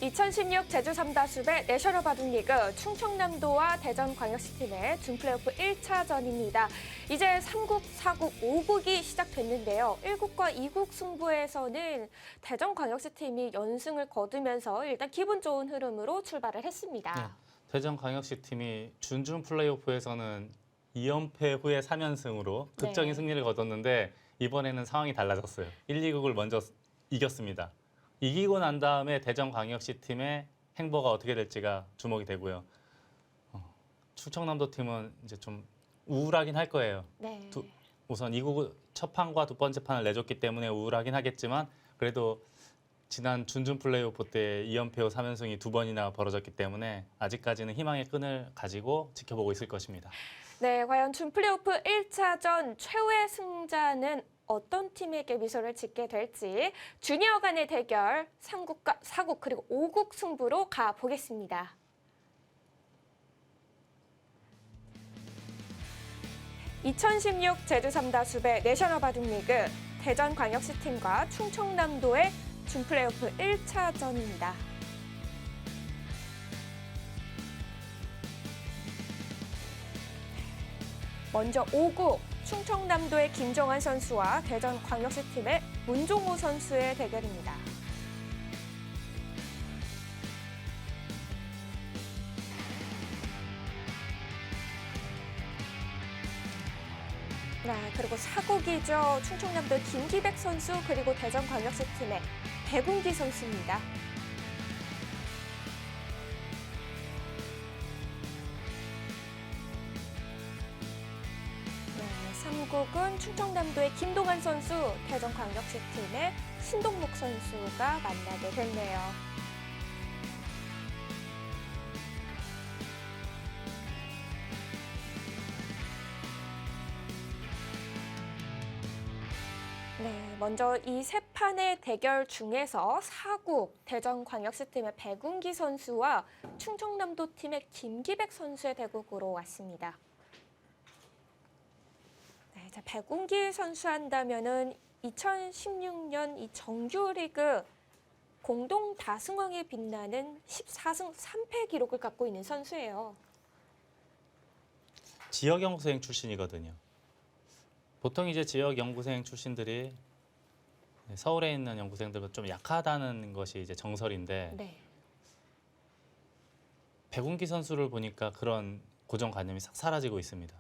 2016 제주 삼다수배 내셔널 바둑리그 충청남도와 대전광역시팀의 준플레이오프 1차전입니다. 이제 3국, 4국, 5국이 시작됐는데요. 1국과 2국 승부에서는 대전광역시팀이 연승을 거두면서 일단 기분 좋은 흐름으로 출발을 했습니다. 네, 대전광역시팀이 준준 플레이오프에서는 2연패 후에 3연승으로 극적인 승리를 거뒀는데 이번에는 상황이 달라졌어요. 1, 2국을 먼저 이겼습니다. 이기고 난 다음에 대전광역시팀의 행보가 어떻게 될지가 주목이 되고요. 충청남도 팀은 이제 좀 우울하긴 할 거예요. 네. 우선 2국 첫 판과 두 번째 판을 내줬기 때문에 우울하긴 하겠지만 그래도 지난 준준 플레이오프 때 2연패 후 3연승이 두 번이나 벌어졌기 때문에 아직까지는 희망의 끈을 가지고 지켜보고 있을 것입니다. 네, 과연 준플레이오프 1차전 최후의 승자는 어떤 팀에게 미소를 짓게 될지 주니어 간의 대결 3국과 4국 그리고 5국 승부로 가보겠습니다. (2016) 제주 삼다수배 내셔널 바둑리그 대전광역시팀과 충청남도의 준플레이오프 1차전입니다. 먼저 5국 충청남도의 김정환 선수와 대전광역시팀의 문종호 선수의 대결입니다. 네, 그리고 4국이죠. 충청남도의 김기백 선수 그리고 대전광역시팀의 백운기 선수입니다. 네, 3국은 충청남도의 김동환 선수, 대전광역시팀의 신동목 선수가 만나게 됐네요. 네, 먼저 이 세 판의 대결 중에서 4국 대전광역시팀의 백운기 선수와 충청남도 팀의 김기백 선수의 대국으로 왔습니다. 네, 자, 백운기 선수 한다면은 2016년 이 정규리그 공동 다승왕에 빛나는 14승 3패 기록을 갖고 있는 선수예요. 지역 연구생 출신이거든요. 보통 이제 지역 연구생 출신들이 서울에 있는 연구생들보다 좀 약하다는 것이 이제 정설인데 네. 백운기 선수를 보니까 그런 고정관념이 싹 사라지고 있습니다.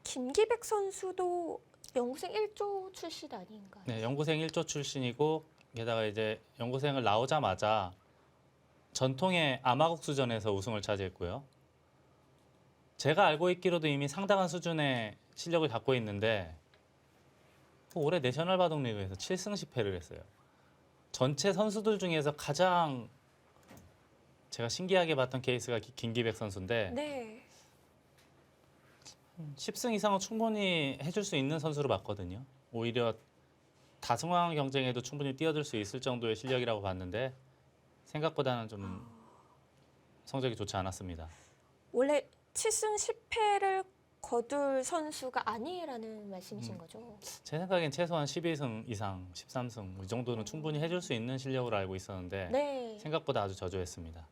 김기백 선수도 연구생 1조 출신 아닌가요? 네, 연구생 1조 출신이고 게다가 이제 연구생을 나오자마자 전통의 아마국수전에서 우승을 차지했고요. 제가 알고 있기로도 이미 상당한 수준의 실력을 갖고 있는데 올해 내셔널 바둑리그에서 7승 10패를 했어요. 전체 선수들 중에서 가장 제가 신기하게 봤던 케이스가 김기백 선수인데 네. 10승 이상은 충분히 해줄 수 있는 선수로 봤거든요. 오히려 다승왕 경쟁에도 충분히 뛰어들 수 있을 정도의 실력이라고 봤는데 생각보다는 좀 성적이 좋지 않았습니다. 원래 7승 10패를 거둘 선수가 아니라는 말씀이신 거죠? 제 생각엔 최소한 12승 이상, 13승 이 정도는 충분히 해줄 수 있는 실력으로 알고 있었는데 네. 생각보다 아주 저조했습니다.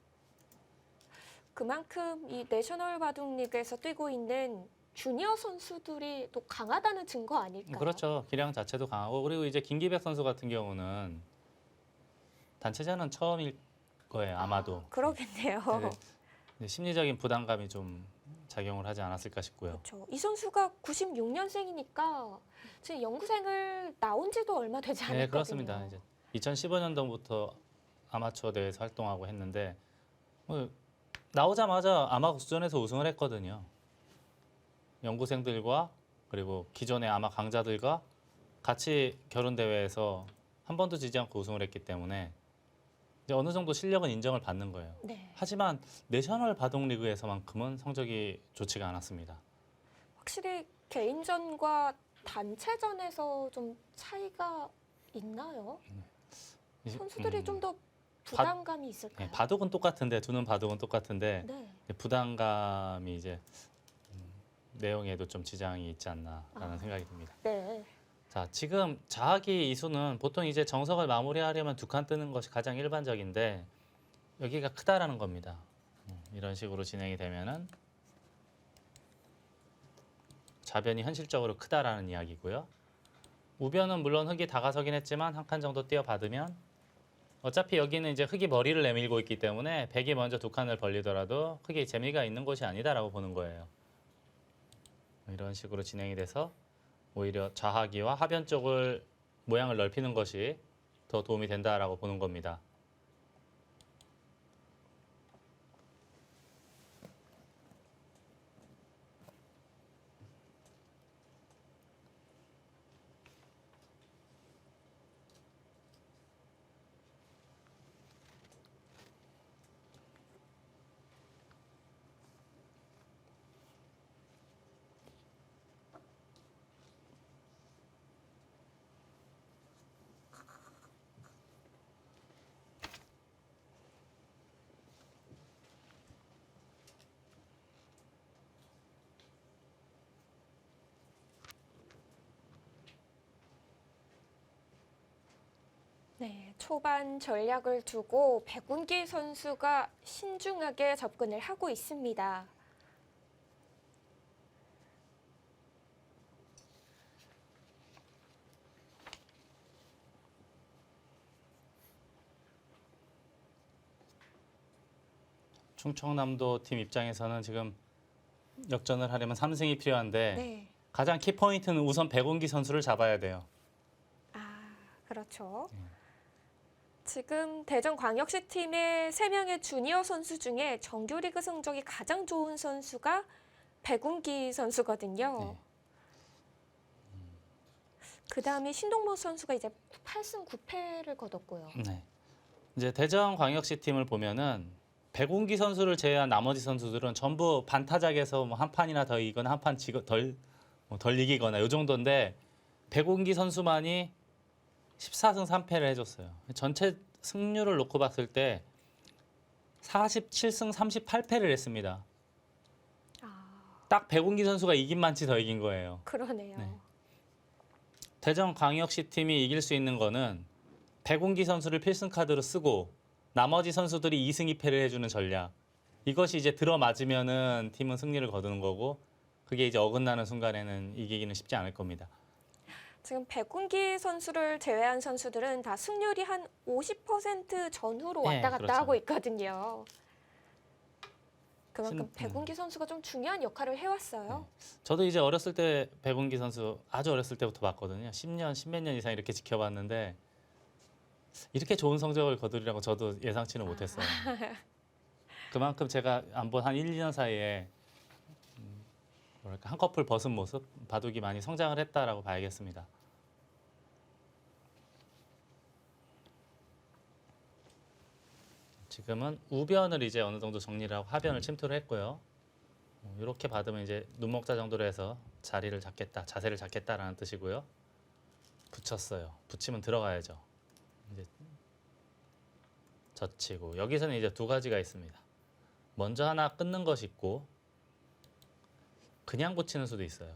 그만큼 이 내셔널 바둑리그에서 뛰고 있는 주니어 선수들이 또 강하다는 증거 아닐까요? 그렇죠. 기량 자체도 강하고 그리고 이제 김기백 선수 같은 경우는 단체전은 처음일 거예요. 아마도. 그러겠네요. 네, 심리적인 부담감이 좀 작용을 하지 않았을까 싶고요. 그렇죠. 이 선수가 96년생이니까 지금 연구생을 나온 지도 얼마 되지 않았거든요. 네, 그렇습니다. 이제 2015년도부터 아마추어 대회에서 활동하고 했는데 나오자마자 아마국수전에서 우승을 했거든요. 연구생들과 그리고 기존의 아마 강자들과 같이 결혼 대회에서 한 번도 지지 않고 우승을 했기 때문에 이제 어느 정도 실력은 인정을 받는 거예요. 네. 하지만 내셔널 바둑리그에서만큼은 성적이 좋지가 않았습니다. 확실히 개인전과 단체전에서 좀 차이가 있나요? 선수들이 좀 더 부담감이 있을까요? 네, 바둑은 똑같은데 두는 바둑은 똑같은데 네. 부담감이 이제 내용에도 좀 지장이 있지 않나라는 생각이 듭니다. 네. 자, 지금 자하기 이수는 보통 이제 정석을 마무리하려면 두 칸 뜨는 것이 가장 일반적인데 여기가 크다라는 겁니다. 이런 식으로 진행이 되면은 좌변이 현실적으로 크다라는 이야기고요. 우변은 물론 흙이 다가서긴 했지만 한 칸 정도 띄어받으면 어차피 여기는 이제 흙이 머리를 내밀고 있기 때문에 백이 먼저 두 칸을 벌리더라도 크게 재미가 있는 곳이 아니다라고 보는 거예요. 이런 식으로 진행이 돼서 오히려 좌하기와 하변 쪽을 모양을 넓히는 것이 더 도움이 된다라고 보는 겁니다. 네, 초반 전략을 두고 백운기 선수가 신중하게 접근을 하고 있습니다. 충청남도 팀 입장에서는 지금 역전을 하려면 3승이 필요한데 네. 가장 키포인트는 우선 백운기 선수를 잡아야 돼요. 아, 그렇죠. 지금 대전광역시 팀의 3명의 주니어 선수 중에 정규리그 성적이 가장 좋은 선수가 백운기 선수거든요. 네. 그다음에 신동모 선수가 이제 8승 9패를 거뒀고요. 네. 이제 대전광역시 팀을 보면은 백운기 선수를 제외한 나머지 선수들은 전부 반타작에서 뭐 한 판이나 더 이기거나 한 판 덜 이기거나 이 정도인데 백운기 선수만이 14승 3패를 해줬어요. 전체 승률을 놓고 봤을 때 47승 38패를 했습니다. 아, 딱 백운기 선수가 이긴 만치 더 이긴 거예요. 그러네요. 네. 대전광역시 팀이 이길 수 있는 거는 백운기 선수를 필승 카드로 쓰고 나머지 선수들이 2승 2패를 해주는 전략. 이것이 이제 들어맞으면은 팀은 승리를 거두는 거고 그게 이제 어긋나는 순간에는 이기기는 쉽지 않을 겁니다. 지금 백운기 선수를 제외한 선수들은 다 승률이 한 50% 전후로 네, 왔다 갔다 그렇죠. 하고 있거든요. 그만큼 신- 백운기 선수가 좀 중요한 역할을 해왔어요. 저도 이제 어렸을 때 백운기 선수 아주 어렸을 때부터 봤거든요. 10년, 10몇 년 이상 이렇게 지켜봤는데 이렇게 좋은 성적을 거두리라고 저도 예상치는 못했어요. 그만큼 제가 안 본 한 1, 2년 사이에 뭐랄까 한꺼풀 벗은 모습, 바둑이 많이 성장을 했다라고 봐야겠습니다. 지금은 우변을 이제 어느 정도 정리를 하고 하변을 침투를 했고요. 이렇게 받으면 이제 눈목자 정도로 해서 자리를 잡겠다, 자세를 잡겠다라는 뜻이고요. 붙였어요. 붙이면 들어가야죠. 이제 젖히고 여기서는 이제 두 가지가 있습니다. 먼저 하나 끊는 것이 있고 그냥 붙이는 수도 있어요.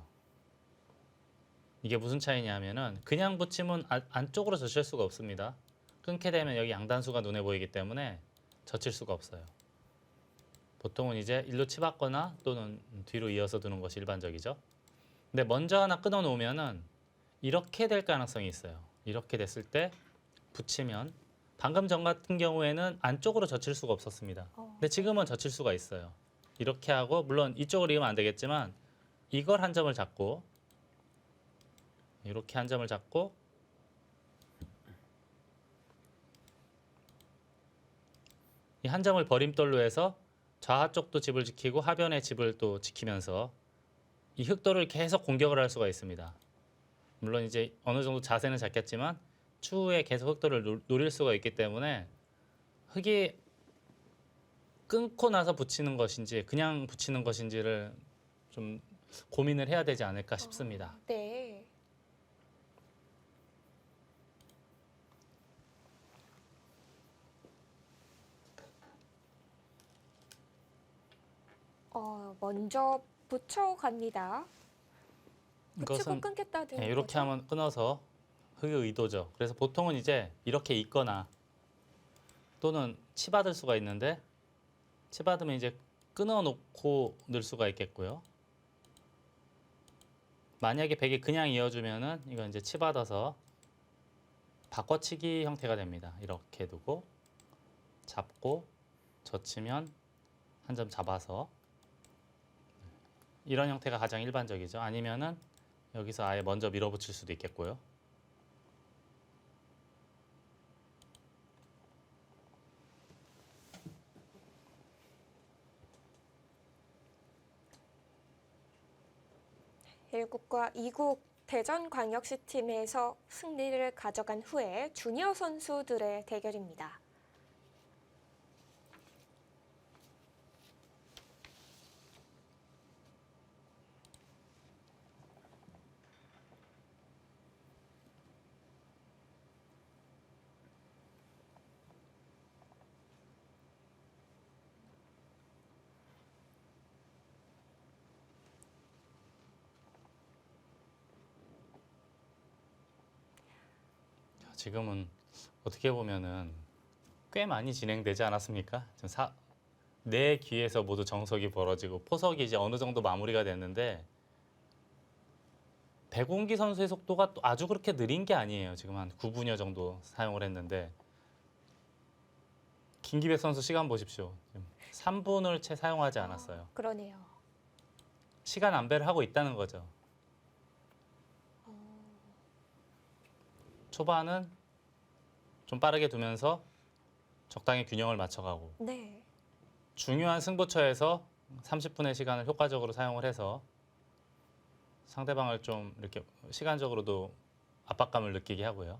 이게 무슨 차이냐면은 그냥 붙이면 안쪽으로 젖힐 수가 없습니다. 끊게 되면 여기 양단수가 눈에 보이기 때문에 젖힐 수가 없어요. 보통은 이제 일로 치받거나 또는 뒤로 이어서 두는 것이 일반적이죠. 근데 먼저 하나 끊어 놓으면은 이렇게 될 가능성이 있어요. 이렇게 됐을 때 붙이면 방금 전 같은 경우에는 안쪽으로 젖힐 수가 없었습니다. 근데 지금은 젖힐 수가 있어요. 이렇게 하고 물론 이쪽으로 이으면 안 되겠지만 이걸 한 점을 잡고 이렇게 한 점을 잡고 이 한 점을 버림돌로 해서 좌하 쪽도 집을 지키고 하변의 집을 또 지키면서 이 흑도를 계속 공격을 할 수가 있습니다. 물론 이제 어느 정도 자세는 잡겠지만 추후에 계속 흑도를 노릴 수가 있기 때문에 흑이 끊고 나서 붙이는 것인지 그냥 붙이는 것인지를 좀 고민을 해야 되지 않을까 싶습니다. 네. 먼저 붙여갑니다. 붙이고 이것은 끊겠다는 네, 이렇게 거죠? 하면 끊어서 흑의 의도죠. 그래서 보통은 이제 이렇게 있거나 또는 치받을 수가 있는데 치받으면 이제 끊어놓고 넣을 수가 있겠고요. 만약에 백이 그냥 이어주면은 이건 이제 치받아서 바꿔치기 형태가 됩니다. 이렇게 두고 잡고 젖히면 한 점 잡아서 이런 형태가 가장 일반적이죠. 아니면은 여기서 아예 먼저 밀어붙일 수도 있겠고요. 일국과 이국 대전광역시 팀에서 승리를 가져간 후에 주니어 선수들의 대결입니다. 지금은 어떻게 보면은 꽤 많이 진행되지 않았습니까? 지금 네 기에서 모두 정석이 벌어지고 포석이 이제 어느 정도 마무리가 됐는데 백운기 선수의 속도가 또 아주 그렇게 느린 게 아니에요. 지금 한 9분여 정도 사용을 했는데 김기백 선수 시간 보십시오. 지금 3분을 채 사용하지 않았어요. 그러네요. 시간 안배를 하고 있다는 거죠. 초반은 좀 빠르게 두면서 적당히 균형을 맞춰가고 네. 중요한 승부처에서 30분의 시간을 효과적으로 사용을 해서 상대방을 좀 이렇게 시간적으로도 압박감을 느끼게 하고요.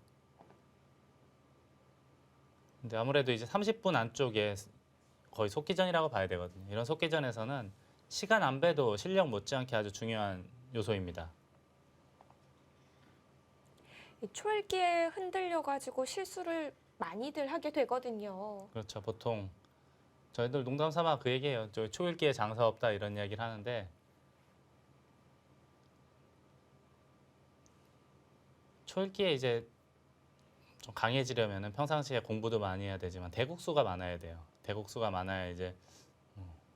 근데 아무래도 이제 30분 안쪽에 거의 속기전이라고 봐야 되거든요. 이런 속기전에서는 시간 안배도 실력 못지않게 아주 중요한 요소입니다. 초읽기에 흔들려가지고 실수를 많이들 하게 되거든요. 그렇죠. 보통 저희들 농담 삼아 그 얘기해요. 저 초읽기에 장사 없다 이런 이야기를 하는데 초읽기에 이제 좀 강해지려면 평상시에 공부도 많이 해야 되지만 대국수가 많아야 돼요. 대국수가 많아야 이제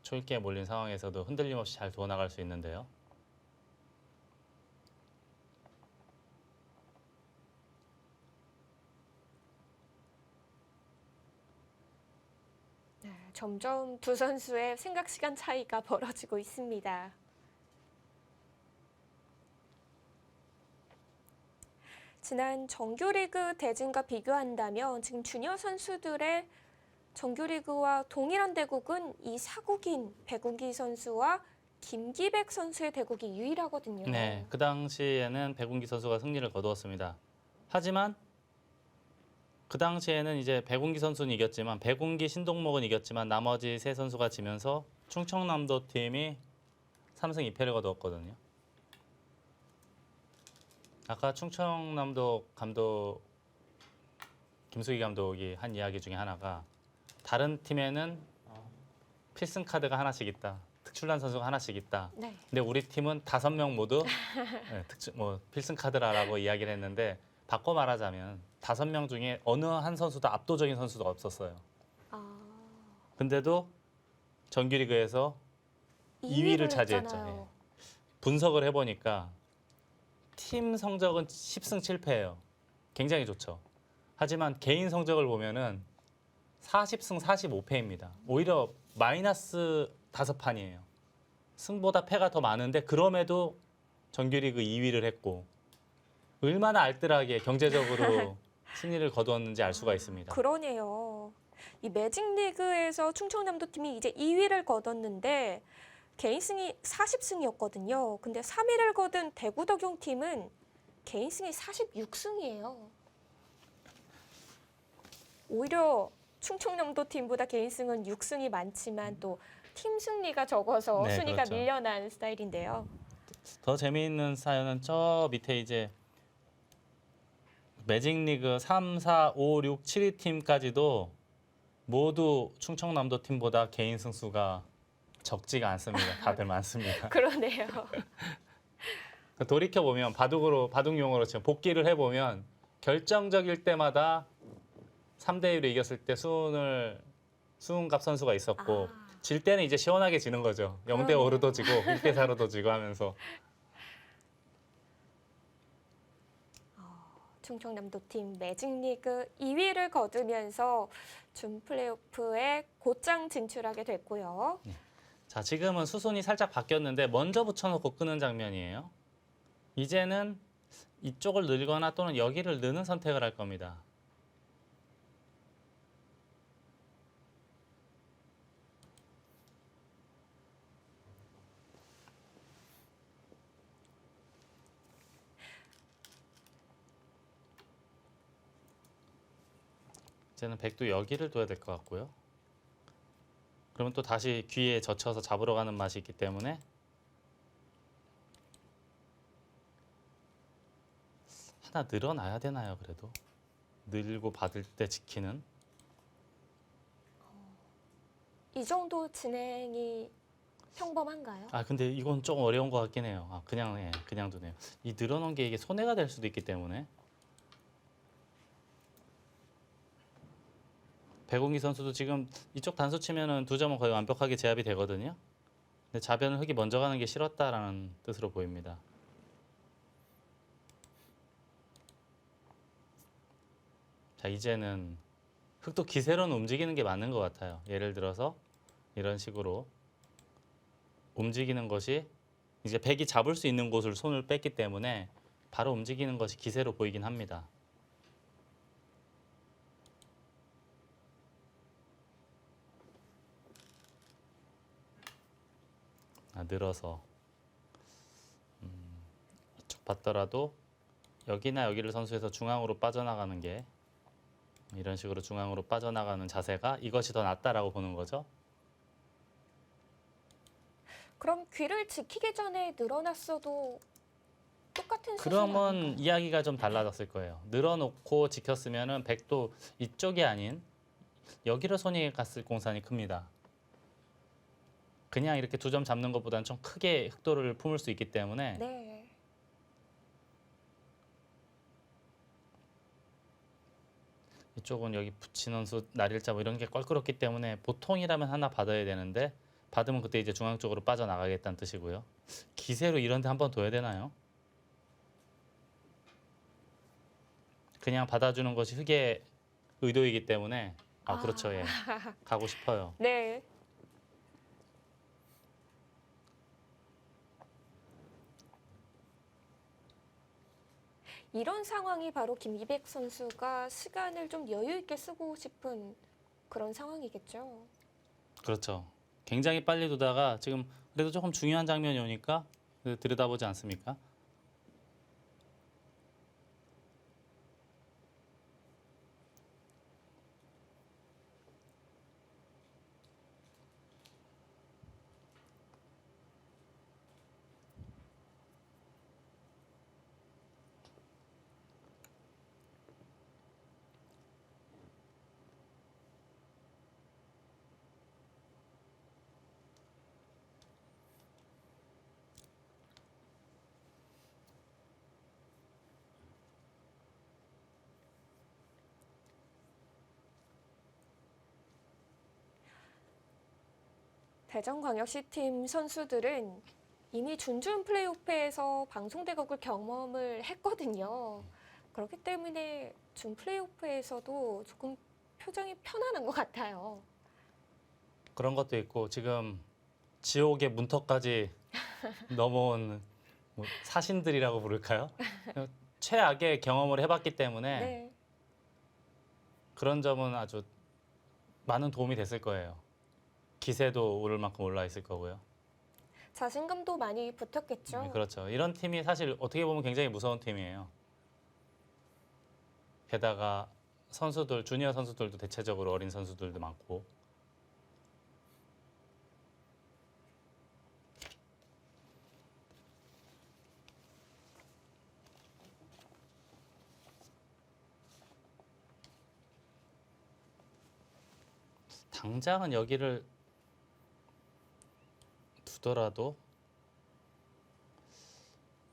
초읽기에 몰린 상황에서도 흔들림 없이 잘 두어나갈 수 있는데요. 점점 두 선수의 생각 시간 차이가 벌어지고 있습니다. 지난 정규리그 대진과 비교한다면 지금 주니어 선수들의 정규리그와 동일한 대국은 이 사국인 백운기 선수와 김기백 선수의 대국이 유일하거든요. 네, 그 당시에는 백운기 선수가 승리를 거두었습니다. 하지만 그 당시에는 이제 백운기 선수는 이겼지만 백운기 신동목은 이겼지만 나머지 세 선수가 지면서 충청남도 팀이 3승 2패를 거두었거든요. 아까 충청남도 감독 김수기 감독이 한 이야기 중에 하나가 다른 팀에는 필승 카드가 하나씩 있다. 특출난 선수가 하나씩 있다. 네. 근데 우리 팀은 5명 모두 필승 카드라고 이야기를 했는데 바꿔 말하자면 5명 중에 어느 한 선수도 압도적인 선수도 없었어요. 근데도 정규리그에서 2위를 차지했죠. 예. 분석을 해보니까 팀 성적은 10승 7패예요. 굉장히 좋죠. 하지만 개인 성적을 보면은 40승 45패입니다. 오히려 마이너스 5판이에요. 승보다 패가 더 많은데 그럼에도 정규리그 2위를 했고 얼마나 알뜰하게 경제적으로 승리를 거두었는지 알 수가 있습니다. 그러네요. 이 매직리그에서 충청남도 팀이 이제 2위를 거뒀는데 개인 승이 40승이었거든요. 근데 3위를 거둔 대구덕용 팀은 개인 승이 46승이에요. 오히려 충청남도 팀보다 개인 승은 6승이 많지만 또 팀 승리가 적어서 네, 순위가 그렇죠. 밀려난 스타일인데요. 더 재미있는 사연은 저 밑에 이제 매직리그 3, 4, 5, 6, 7위 팀까지도 모두 충청남도 팀보다 개인 승수가 적지가 않습니다. 다들 많습니다. 그러네요. 돌이켜 보면 바둑용어로 지금 복기를 해보면 결정적일 때마다 3대 1로 이겼을 때 수은갑 선수가 있었고 아. 질 때는 이제 시원하게 지는 거죠. 0대 5로도 지고 1대 4로도 지고 하면서 충청남도 팀 매직리그 2위를 거두면서 준 플레이오프에 곧장 진출하게 됐고요. 자, 지금은 수순이 살짝 바뀌었는데 먼저 붙여놓고 끄는 장면이에요. 이제는 이쪽을 늘거나 또는 여기를 느는 선택을 할 겁니다. 이제는 백도 여기를 둬야 될 것 같고요. 그러면 또 다시 귀에 젖혀서 잡으러 가는 맛이 있기 때문에 하나 늘어나야 되나요, 그래도? 늘고 받을 때 지키는? 이 정도 진행이 평범한가요? 아, 근데 이건 조금 어려운 것 같긴 해요. 아, 그냥 두네요. 이 늘어놓은 게 이게 손해가 될 수도 있기 때문에. 백운기 선수도 지금 이쪽 단수 치면은 두 점은 거의 완벽하게 제압이 되거든요. 근데 좌변은 흙이 먼저 가는 게 싫었다라는 뜻으로 보입니다. 자, 이제는 흙도 기세로는 움직이는 게 맞는 것 같아요. 예를 들어서 이런 식으로 움직이는 것이 이제 백이 잡을 수 있는 곳을 손을 뺐기 때문에 바로 움직이는 것이 기세로 보이긴 합니다. 늘어서 이쪽 봤더라도 여기나 여기를 선수해서 중앙으로 빠져나가는 게 이런 식으로 중앙으로 빠져나가는 자세가 이것이 더 낫다라고 보는 거죠. 그럼 귀를 지키기 전에 늘어났어도 똑같은 수준 그러면 아닌가요? 이야기가 좀 달라졌을 거예요. 늘어놓고 지켰으면은 백도 이쪽이 아닌 여기로 손이 갔을 공산이 큽니다. 그냥 이렇게 두 점 잡는 것보다는 좀 크게 흑도를 품을 수 있기 때문에 네. 이쪽은 여기 붙이는 수, 날일자 뭐 이런 게 껄끄럽기 때문에 보통이라면 하나 받아야 되는데 받으면 그때 이제 중앙 쪽으로 빠져나가겠다는 뜻이고요. 기세로 이런 데 한 번 둬야 되나요? 그냥 받아주는 것이 흑의 의도이기 때문에 그렇죠. 예. 가고 싶어요. 네. 이런 상황이 바로 김이백 선수가 시간을 좀 여유 있게 쓰고 싶은 그런 상황이겠죠. 그렇죠. 굉장히 빨리 두다가 지금 그래도 조금 중요한 장면이 오니까 들여다보지 않습니까? 대전광역시팀 선수들은 이미 준준 플레이오프에서 방송 대국을 경험을 했거든요. 그렇기 때문에 준 플레이오프에서도 조금 표정이 편안한 것 같아요. 그런 것도 있고 지금 지옥의 문턱까지 넘어온 뭐 사신들이라고 부를까요? 최악의 경험을 해봤기 때문에 네. 그런 점은 아주 많은 도움이 됐을 거예요. 기세도 오를 만큼 올라 있을 거고요. 자신감도 많이 붙었겠죠. 네, 그렇죠. 이런 팀이 사실 어떻게 보면 굉장히 무서운 팀이에요. 게다가 선수들, 주니어 선수들도 대체적으로 어린 선수들도 많고. 당장은 여기를 두더라도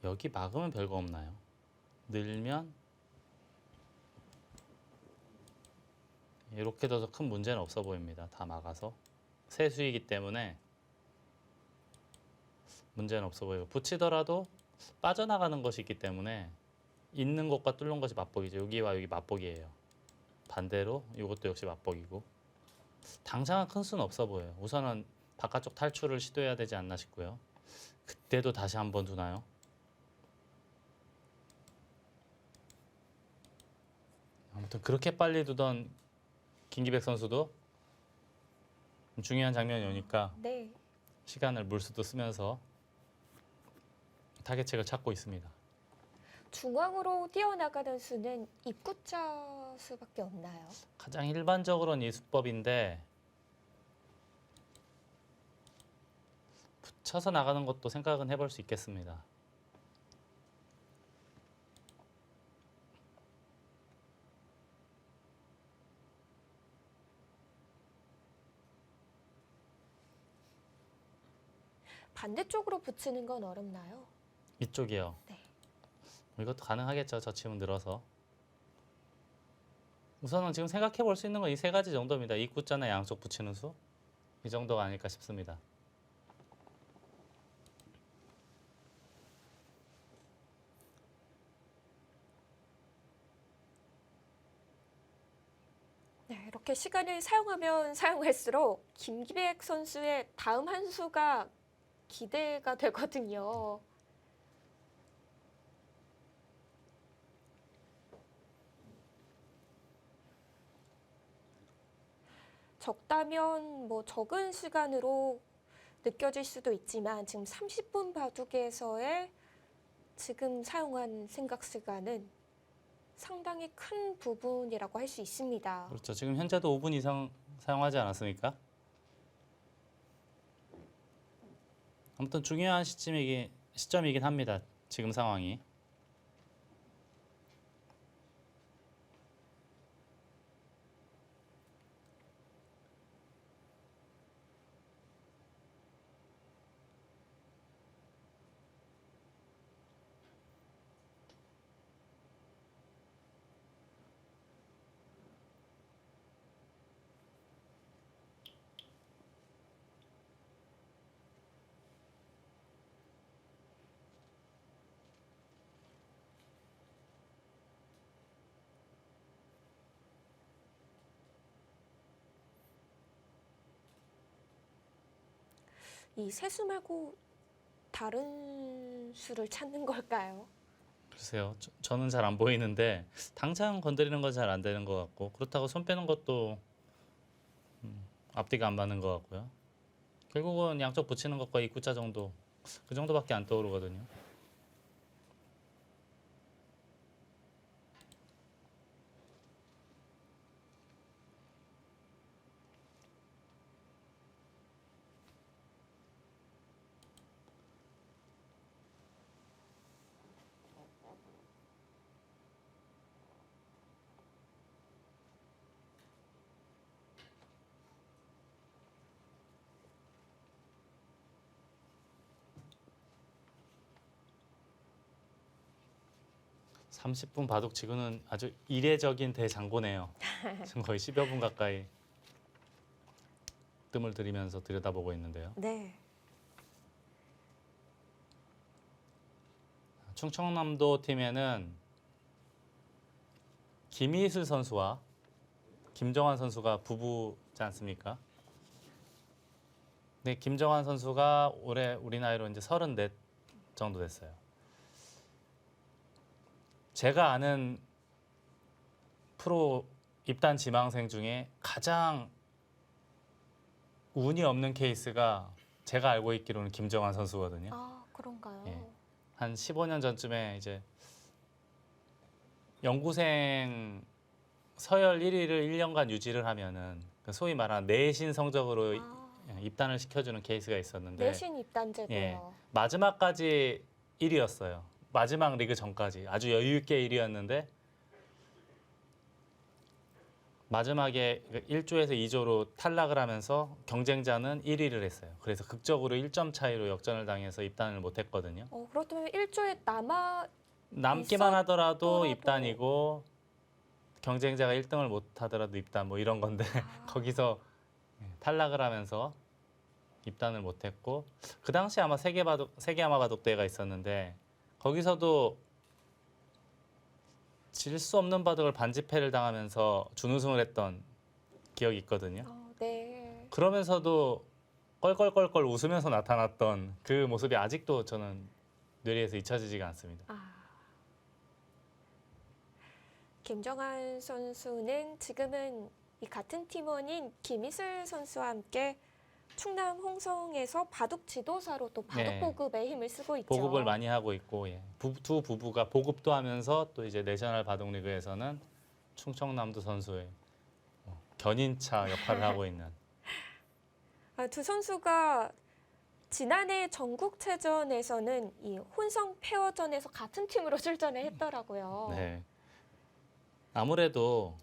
여기 막으면 별거 없나요? 늘면 이렇게 둬서 큰 문제는 없어 보입니다. 다 막아서 세수이기 때문에 문제는 없어 보이고 붙이더라도 빠져나가는 것이 있기 때문에 있는 것과 뚫는 것이 맞벅이죠. 여기와 여기 맞벅이에요. 반대로 이것도 역시 맞벅이고 당장은 큰 수는 없어 보여요. 우선은 바깥쪽 탈출을 시도해야 되지 않나 싶고요. 그때도 다시 한번 두나요? 아무튼 그렇게 빨리 두던 김기백 선수도 중요한 장면이 오니까 네. 시간을 물수도 쓰면서 타겟책을 찾고 있습니다. 중앙으로 뛰어나가는 수는 입구자 수밖에 없나요? 가장 일반적으로는 이 수법인데 붙여서 나가는 것도 생각은 해볼 수 있겠습니다. 반대쪽으로 붙이는 건 어렵나요? 이쪽이요. 네. 이것도 가능하겠죠. 저 치면 늘어서. 우선은 지금 생각해 볼 수 있는 건 이 세 가지 정도입니다. 입구자나 양쪽 붙이는 수. 이 정도가 아닐까 싶습니다. 네, 이렇게 시간을 사용하면 사용할수록 김기백 선수의 다음 한 수가 기대가 되거든요. 적다면 뭐 적은 시간으로 느껴질 수도 있지만 지금 30분 바둑에서의 지금 사용한 생각 시간은 상당히 큰 부분이라고 할 수 있습니다. 그렇죠. 지금 현재도 5분 이상 사용하지 않았습니까? 아무튼 중요한 시점이긴 합니다. 지금 상황이. 이 세수 말고 다른 수를 찾는 걸까요? 글쎄요. 저는 잘 안 보이는데 당장 건드리는 건 잘 안 되는 것 같고 그렇다고 손 빼는 것도 앞뒤가 안 맞는 것 같고요. 결국은 양쪽 붙이는 것과 입구자 정도 그 정도밖에 안 떠오르거든요. (30분) 바둑 치고는 아주 이례적인 대장고네요. 지금 거의 10여 분 가까이 뜸을 들이면서 들여다보고 있는데요. 네. 충청남도 팀에는 김희슬 선수와 김정환 선수가 부부지 않습니까? 네, 김정환 선수가 올해 우리 나이로 이제 34 정도 됐어요. 제가 아는 프로 입단 지망생 중에 가장 운이 없는 케이스가 제가 알고 있기로는 김정환 선수거든요. 아, 그런가요? 예. 한 15년 전쯤에 이제 연구생 서열 1위를 1년간 유지를 하면은 소위 말하는 내신 성적으로 아, 입단을 시켜주는 케이스가 있었는데 내신 입단제도요. 예, 마지막까지 1위였어요. 마지막 리그 전까지 아주 여유 있게 1위였는데 마지막에 1조에서 2조로 탈락을 하면서 경쟁자는 1위를 했어요. 그래서 극적으로 1점 차이로 역전을 당해서 입단을 못했거든요. 그렇다면 1조에 남기만 하더라도 입단이고 경쟁자가 1등을 못 하더라도 입단 뭐 이런 건데 거기서 탈락을 하면서 입단을 못 했고 그 당시 아마 세계 아마 바둑 대회가 있었는데 거기서도 질 수 없는 바둑을 반지패를 당하면서 준우승을 했던 기억이 있거든요. 네. 그러면서도 껄껄껄껄 웃으면서 나타났던 그 모습이 아직도 저는 뇌리에서 잊혀지지가 않습니다. 김정한 선수는 지금은 이 같은 팀원인 김희슬 선수와 함께 충남 홍성에서 바둑 지도사로 또 바둑 네. 보급에 힘을 쓰고 있죠. 보급을 많이 하고 있고 두 부부가 보급도 하면서 또 이제 내셔널 바둑리그에서는 충청남도 선수의 견인차 역할을 하고 있는. 두 선수가 지난해 전국체전에서는 이 혼성 페어전에서 같은 팀으로 출전을 했더라고요. 네. 아무래도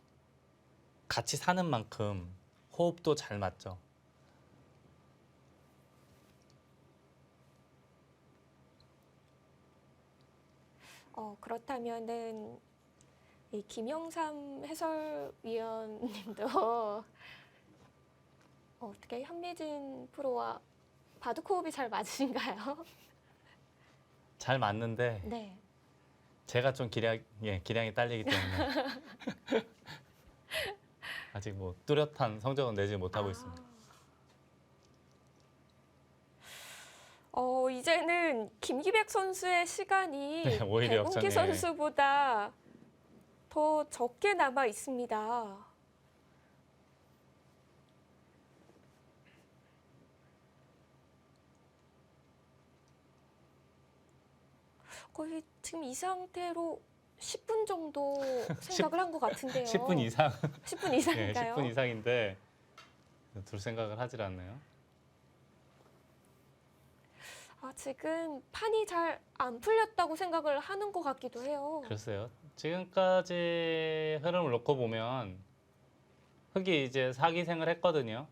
같이 사는 만큼 호흡도 잘 맞죠. 그렇다면은 이 김영삼 해설위원님도 어떻게 현미진 프로와 바둑 호흡이 잘 맞으신가요? 잘 맞는데 네. 제가 좀 기량이 딸리기 때문에 아직 뭐 뚜렷한 성적은 내지 못하고 있습니다. 이제는 김기백 선수의 시간이 네, 오히려 백운기 역전에. 선수보다 더 적게 남아 있습니다. 거의 지금 이 상태로 10분 정도 생각을 한 것 같은데요. 10분 이상. 10분 네, 이상인가요? 10분 이상인데 둘 생각을 하질 않네요. 지금 판이 잘 안 풀렸다고 생각을 하는 것 같기도 해요. 글쎄요. 지금까지 흐름을 놓고 보면 흑이 이제 사기생을 했거든요.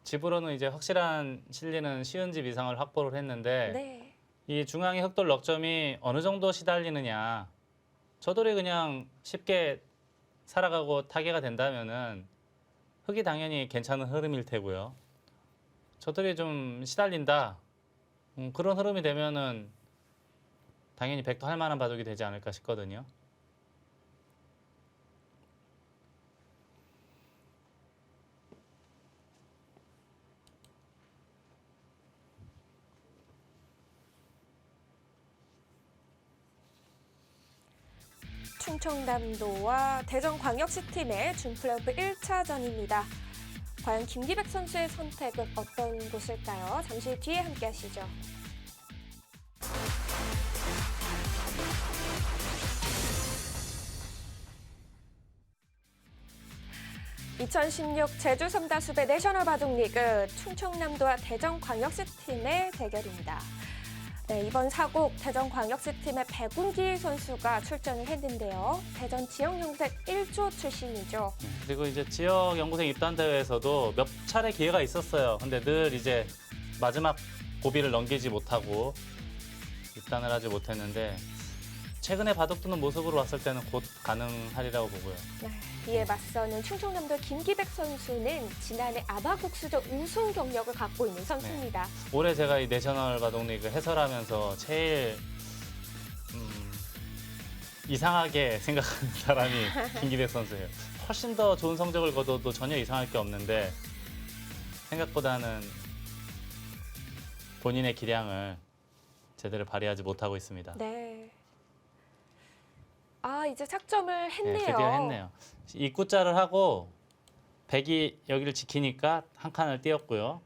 집으로는 이제 확실한 실리는 쉬운 집 이상을 확보를 했는데 네. 이 중앙의 흑돌 넉점이 어느 정도 시달리느냐. 저돌이 그냥 쉽게 살아가고 타개가 된다면은 흑이 당연히 괜찮은 흐름일 테고요. 저돌이 좀 시달린다. 그런 흐름이 되면은 당연히 백도 할 만한 바둑이 되지 않을까 싶거든요. 충청남도와 대전광역시팀의 준플레이오프 1차전입니다. 과연 김기백 선수의 선택은 어떤 곳일까요? 잠시 뒤에 함께 하시죠. 2016 제주 삼다수배 내셔널 바둑리그 충청남도와 대전광역시팀의 대결입니다. 네, 이번 사국 대전광역시팀의 백운기 선수가 출전을 했는데요. 대전 지역용색 1조 출신이죠. 그리고 이제 지역 연구생 입단 대회에서도 몇 차례 기회가 있었어요. 근데 늘 이제 마지막 고비를 넘기지 못하고 입단을 하지 못했는데 최근에 바둑 두는 모습으로 봤을 때는 곧 가능하리라고 보고요. 네, 이에 맞서는 충청남도 김기백 선수는 지난해 아마국수전 우승 경력을 갖고 있는 선수입니다. 올해 제가 이 내셔널 바둑리그 해설하면서 제일 이상하게 생각하는 사람이 김기백 선수예요. 훨씬 더 좋은 성적을 거둬도 전혀 이상할 게 없는데 생각보다는 본인의 기량을 제대로 발휘하지 못하고 있습니다. 네. 이제 착점을 했네요. 네, 드디어 했네요. 입구자를 하고 백이 여기를 지키니까 한 칸을 띄었고요.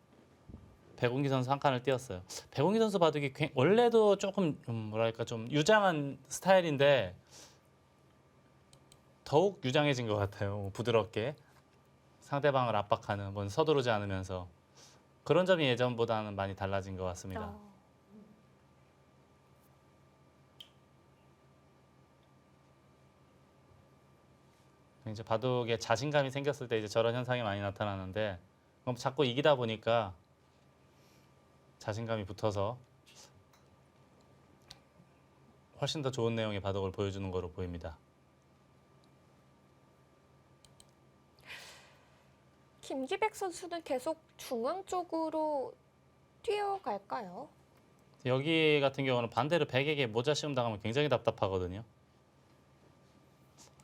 백운기 선수 한 칸을 띄었어요. 백운기 선수 바둑이 원래도 조금 뭐랄까 좀 유장한 스타일인데 더욱 유장해진 것 같아요. 부드럽게 상대방을 압박하는, 뭐 서두르지 않으면서 그런 점이 예전보다는 많이 달라진 것 같습니다. 이제 바둑에 자신감이 생겼을 때 이제 저런 현상이 많이 나타나는데 자꾸 이기다 보니까 자신감이 붙어서 훨씬 더 좋은 내용의 바둑을 보여주는 거로 보입니다. 김기백 선수는 계속 중앙 쪽으로 뛰어갈까요? 여기 같은 경우는 반대로 백에게 모자 시험 당하면 굉장히 답답하거든요.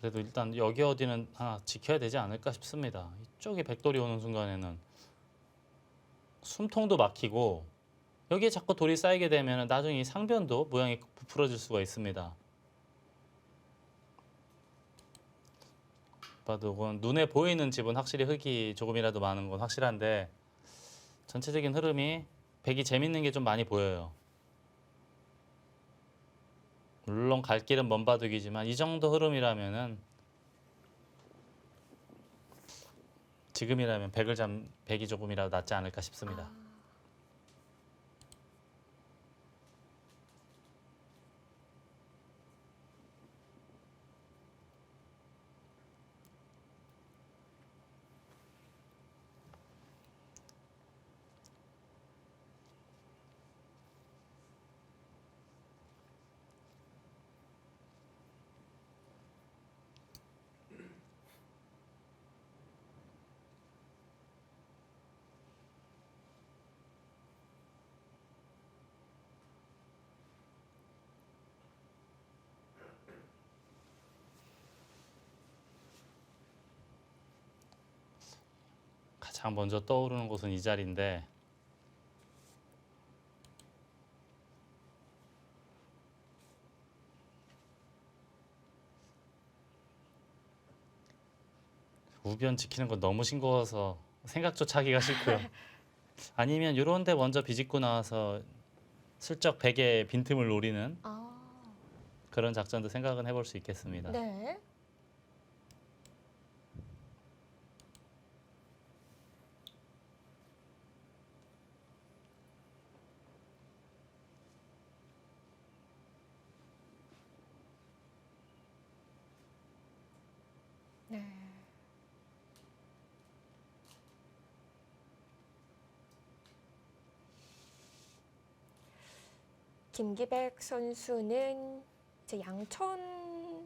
그래도 일단 여기 어디는 하나 지켜야 되지 않을까 싶습니다. 이쪽에 백돌이 오는 순간에는 숨통도 막히고 여기에 자꾸 돌이 쌓이게 되면 나중에 이 상변도 모양이 부풀어질 수가 있습니다. 봐도 그건 눈에 보이는 집은 확실히 흙이 조금이라도 많은 건 확실한데 전체적인 흐름이 백이 재밌는 게 좀 많이 보여요. 물론 갈 길은 먼 바둑이지만 이 정도 흐름이라면은 지금이라면 백이 조금이라도 낫지 않을까 싶습니다. 가장 먼저 떠오르는 곳은 이 자리인데 우변 지키는 거 너무 싱거워서 생각조차 하기가 싫고요. 아니면 이런 데 먼저 비집고 나와서 슬쩍 백의 빈틈을 노리는 아, 그런 작전도 생각은 해볼 수 있겠습니다. 네. 네. 김기백 선수는 이제 양천대일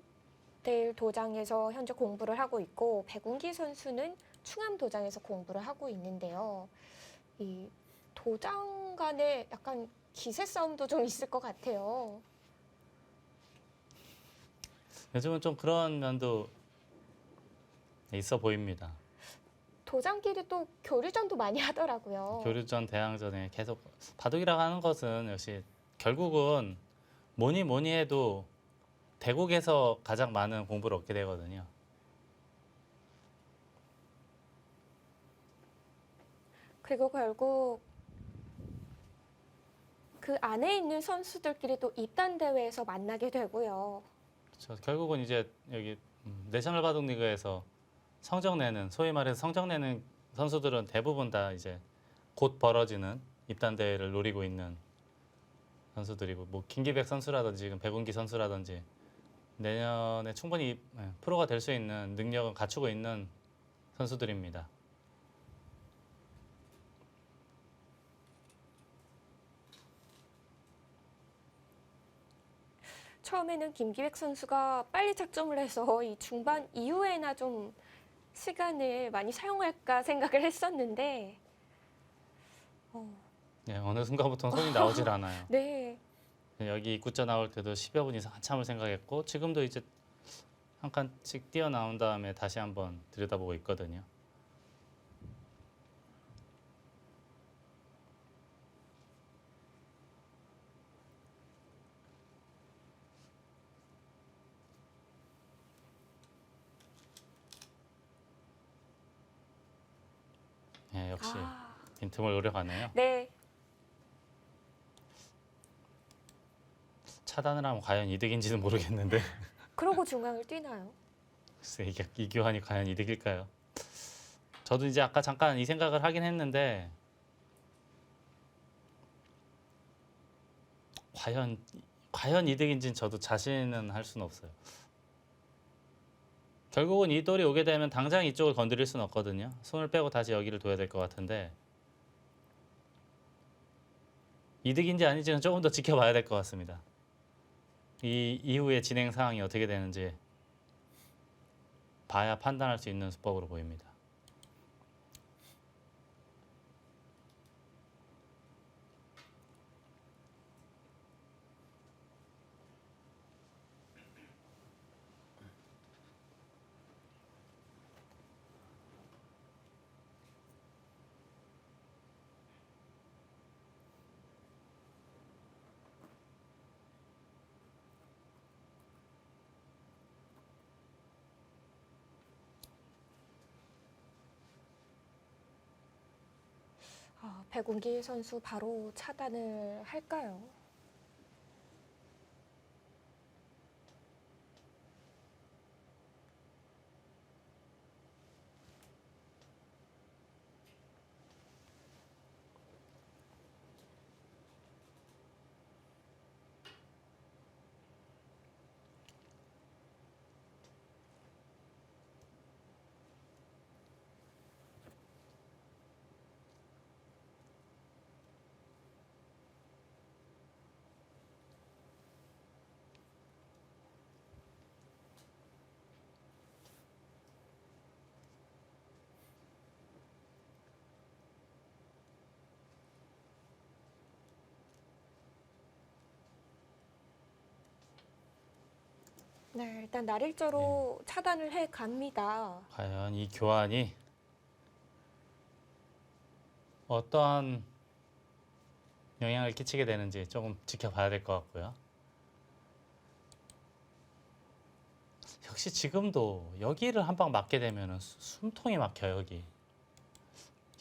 도장에서 현재 공부를 하고 있고 백운기 선수는 충암 도장에서 공부를 하고 있는데요. 이 도장 간에 약간 기세 싸움도 좀 있을 것 같아요. 요즘은 좀 그런 면도 있어 보입니다. 도장끼리 또 교류전도 많이 하더라고요. 교류전, 대항전에 계속 바둑이라고 하는 것은 역시 결국은 뭐니 뭐니 해도 대국에서 가장 많은 공부를 얻게 되거든요. 그리고 결국 그 안에 있는 선수들끼리 또 입단 대회에서 만나게 되고요. 그렇죠. 결국은 이제 여기 내셔널 바둑 리그에서 성적 내는 소위 말해서 성적 내는 선수들은 대부분 다 이제 곧 벌어지는 입단 대회를 노리고 있는 선수들이고 뭐 김기백 선수라든지 지금 백운기 선수라든지 내년에 충분히 프로가 될 수 있는 능력은 갖추고 있는 선수들입니다. 처음에는 김기백 선수가 빨리 착점을 해서 이 중반 이후에나 좀 시간을 많이 사용할까 생각을 했었는데, 네, 어느 순간부터는 손이 나오질 않아요. 네, 여기 입구자 나올 때도 10여 분 이상 한참을 생각했고 지금도 이제 한 칸씩 뛰어나온 다음에 다시 한번 들여다보고 있거든요. 네, 역시 빈틈을 노려가네요. 네, 차단을 하면 과연 이득인지는 모르겠는데 그러고 중앙을 뛰나요? 글쎄 이게 이 교환이 과연 이득일까요? 저도 이제 아까 잠깐 이 생각을 하긴 했는데 과연 이득인지는 저도 자신은 할 수는 없어요. 결국은 이 돌이 오게 되면 당장 이쪽을 건드릴 수는 없거든요. 손을 빼고 다시 여기를 둬야 될 것 같은데 이득인지 아닌지는 조금 더 지켜봐야 될 것 같습니다. 이 이후의 진행 상황이 어떻게 되는지 봐야 판단할 수 있는 수법으로 보입니다. 백운기 선수 바로 차단을 할까요? 네, 일단 날일조로 차단을 해 갑니다. 과연 이 교환이 어떠한 영향을 끼치게 되는지 조금 지켜봐야 될 것 같고요. 역시 지금도 여기를 한 방 맞게 되면 숨통이 막혀요. 여기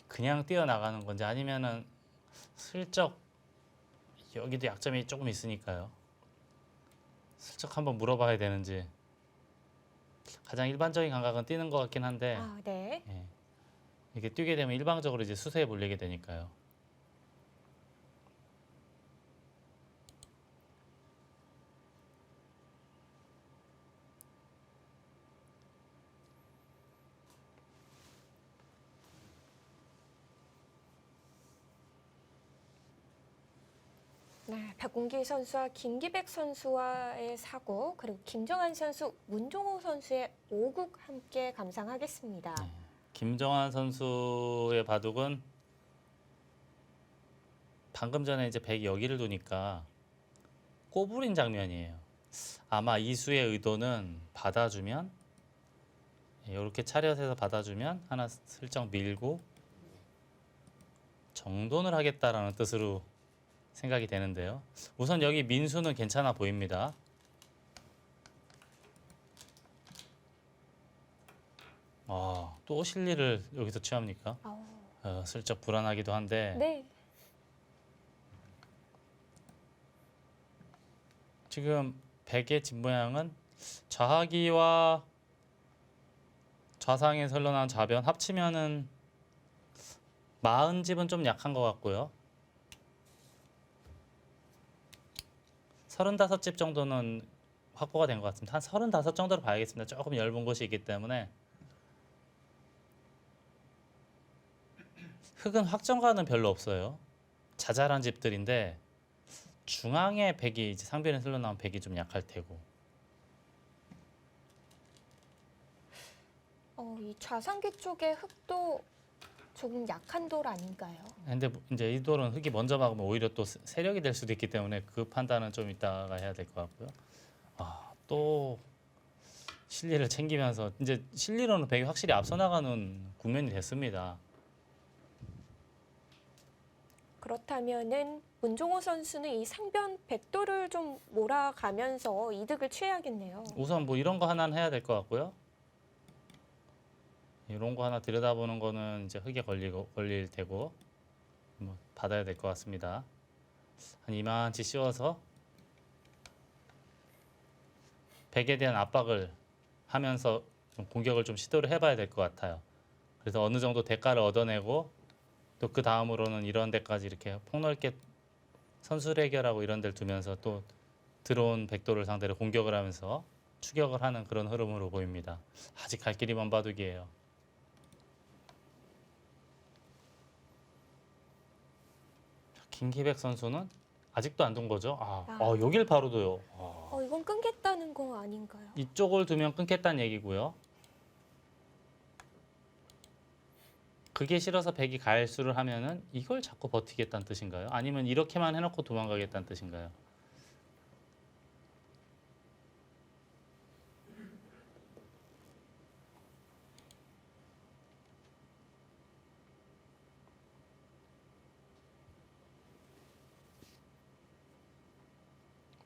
그냥 뛰어나가는 건지 아니면은 슬쩍 여기도 약점이 조금 있으니까요. 슬쩍 한번 물어봐야 되는지. 가장 일반적인 감각은 뛰는 것 같긴 한데 아, 네. 예. 이게 뛰게 되면 일방적으로 이제 수세에 몰리게 되니까요. 네, 백운기 선수와 김기백 선수와의 사고, 그리고 김정한 선수, 문종호 선수의 오국 함께 감상하겠습니다. 네. 김정한 선수의 바둑은 방금 전에 이제 백이 여기를 두니까 꼬부린 장면이에요. 아마 이수의 의도는 받아주면 이렇게 차렷해서 받아주면 하나 슬쩍 밀고 정돈을 하겠다라는 뜻으로 생각이 되는데요. 우선 여기 민수는 괜찮아 보입니다. 또 실리를 여기서 취합니까? 슬쩍 불안하기도 한데 네. 지금 백의 집 모양은 좌하기와 좌상에 흘러나온 좌변 합치면은 40집은 좀 약한 것 같고요. 35집 정도는 확보가 된 것 같습니다. 한 35 정도로 봐야겠습니다. 조금 얇은 곳이 있기 때문에. 흙은 확정가는 별로 없어요. 자잘한 집들인데 중앙에 백이 이제 상변에 흘러나온 백이 좀 약할 테고. 이 좌상기 쪽의 흙도 조금 약한 돌 아닌가요? 근데 이제 이 돌은 흙이 먼저 막으면 오히려 또 세력이 될 수도 있기 때문에 그 판단은 좀 이따가 해야 될 것 같고요. 또 실리를 챙기면서 이제 실리로는 백이 확실히 앞서 나가는 국면이 됐습니다. 그렇다면은 문종호 선수는 이 상변 백도를 좀 몰아가면서 이득을 취해야겠네요. 우선 뭐 이런 거 하나는 해야 될 것 같고요. 이런 거 하나 들여다보는 거는 이제 흙에 걸릴 테고 뭐 받아야 될 것 같습니다. 한 이만치 씌워서 백에 대한 압박을 하면서 좀 공격을 좀 시도를 해봐야 될 것 같아요. 그래서 어느 정도 대가를 얻어내고 또 그 다음으로는 이런 데까지 이렇게 폭넓게 선수레결하고 이런 데를 두면서 또 들어온 백도를 상대로 공격을 하면서 추격을 하는 그런 흐름으로 보입니다. 아직 갈 길이 먼 바둑이에요. 김기백 선수는 아직도 안 둔 거죠? 여길 바로 둬요. 이건 끊겠다는 거 아닌가요? 이쪽을 두면 끊겠다는 얘기고요. 그게 싫어서 백이 가일수를 하면은 이걸 자꾸 버티겠다는 뜻인가요? 아니면 이렇게만 해놓고 도망가겠다는 뜻인가요?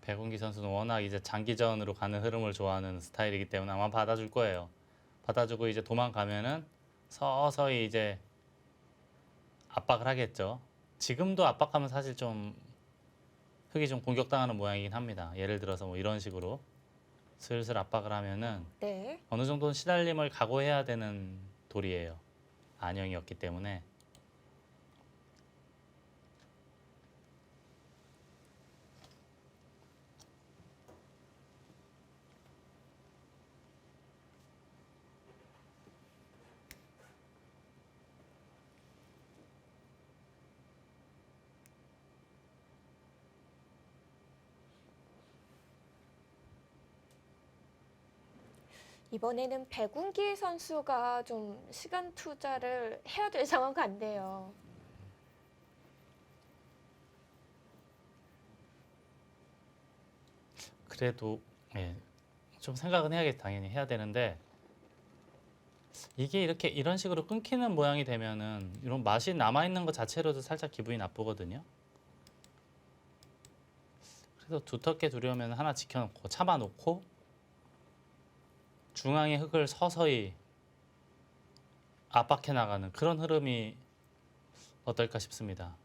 백운기 선수는 워낙 이제 장기전으로 가는 흐름을 좋아하는 스타일이기 때문에 아마 받아줄 거예요. 받아주고 이제 도망가면은 서서히 이제 압박을 하겠죠. 지금도 압박하면 사실 좀 흑이 좀 공격당하는 모양이긴 합니다. 예를 들어서 뭐 이런 식으로 슬슬 압박을 하면은 네. 어느 정도는 시달림을 각오해야 되는 돌이에요. 안형이었기 때문에. 이번에는 백운기 선수가 좀 시간 투자를 해야 될 상황 같네요. 그래도 예, 좀 생각은 당연히 해야 되는데 이게 이렇게 이런 식으로 끊기는 모양이 되면은 이런 맛이 남아 있는 것 자체로도 살짝 기분이 나쁘거든요. 그래서 두텁게 두려면 하나 지켜놓고 참아놓고 중앙에 흙을 서서히 압박해 나가는 그런 흐름이 어떨까 싶습니다.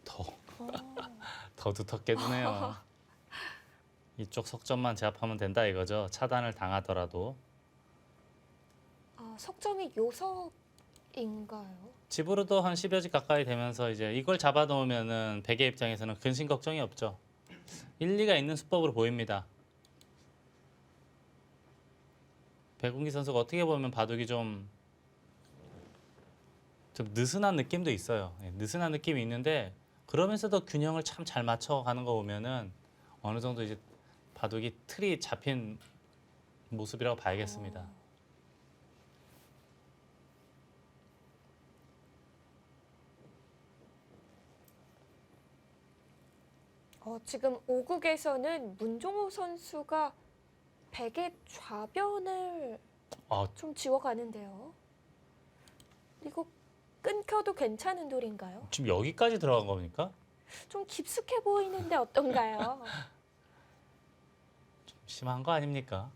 더, 어. 더 두텁게 두네요. 이쪽 석점만 제압하면 된다 이거죠. 차단을 당하더라도. 아, 석점이 요석인가요? 집으로도 한 10여 집 가까이 되면서 이제 이걸 잡아놓으면은 백의 입장에서는 근심 걱정이 없죠. 일리가 있는 수법으로 보입니다. 백운기 선수가 어떻게 보면 바둑이 좀 느슨한 느낌도 있어요. 예, 느슨한 느낌이 있는데 그러면서도 균형을 참 잘 맞춰가는 거 보면은 어느 정도 이제 바둑이 틀이 잡힌 모습이라고 봐야겠습니다. 지금 5국에서는 문종호 선수가 백의 좌변을 아, 좀 지워가는데요. 이거 끊겨도 괜찮은 돌인가요? 지금 여기까지 들어간 겁니까? 좀 깊숙해 보이는데 어떤가요? 심한 거 아닙니까?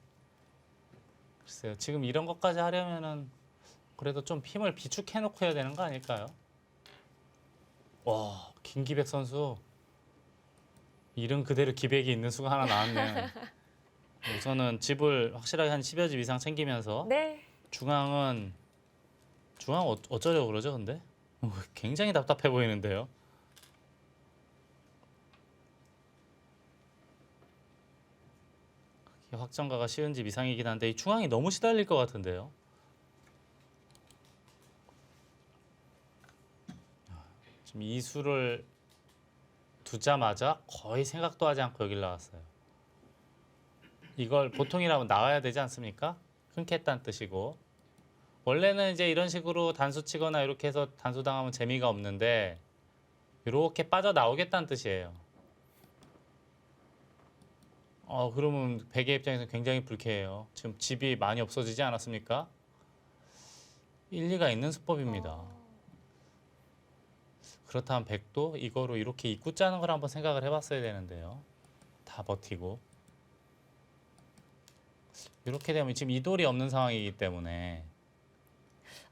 글쎄요. 지금 이런 것까지 하려면은 그래도 좀 힘을 비축해 놓고 해야 되는 거 아닐까요? 와, 김기백 선수 이름 그대로 기백이 있는 수가 하나 나왔네요. 우선은 집을 확실하게 한 10여 집 이상 챙기면서 네. 중앙 어쩌려고 그러죠, 근데? 굉장히 답답해 보이는데요. 확정가가 쉬운 집 이상이긴 한데 이 중앙이 너무 시달릴 것 같은데요. 지금 이 수를 두자마자 거의 생각도 하지 않고 여길 나왔어요. 이걸 보통이라면 나와야 되지 않습니까? 끊겠다는 뜻이고 원래는 이제 이런 식으로 단수 치거나 이렇게 해서 단수 당하면 재미가 없는데 이렇게 빠져 나오겠다는 뜻이에요. 그러면 백의 입장에서 굉장히 불쾌해요. 지금 집이 많이 없어지지 않았습니까? 일리가 있는 수법입니다. 그렇다면 백도 이거로 이렇게 입구 짜는 걸 한번 생각을 해봤어야 되는데요. 다 버티고 이렇게 되면 지금 이 돌이 없는 상황이기 때문에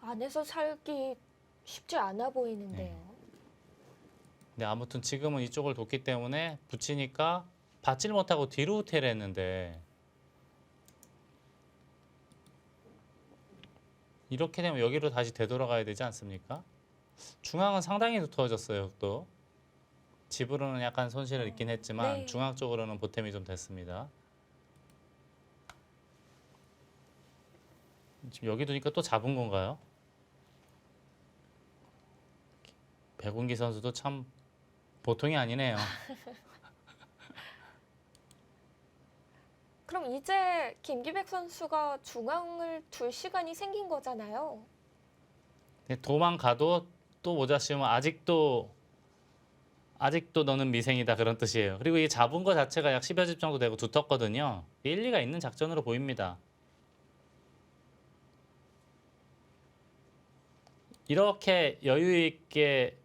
안에서 살기 쉽지 않아 보이는데요. 근데 아무튼 지금은 이쪽을 뒀기 때문에 붙이니까 받질 못하고 뒤로 후퇴를 했는데 이렇게 되면 여기로 다시 되돌아가야 되지 않습니까? 중앙은 상당히 두터워졌어요. 또 집으로는 약간 손실을 입긴 했지만 네. 중앙 쪽으로는 보탬이 좀 됐습니다. 지금 여기 두니까 또 잡은 건가요? 백운기 선수도 참 보통이 아니네요. 그럼 이제 김기백 선수가 중앙을 둘 시간이 생긴 거잖아요. 근데 도망가도 또 모자 씌우면 아직도 너는 미생이다 그런 뜻이에요. 그리고 이 잡은 거 자체가 약 10여 집 정도 되고 두텁거든요. 일리가 있는 작전으로 보입니다. 이렇게 여유 있게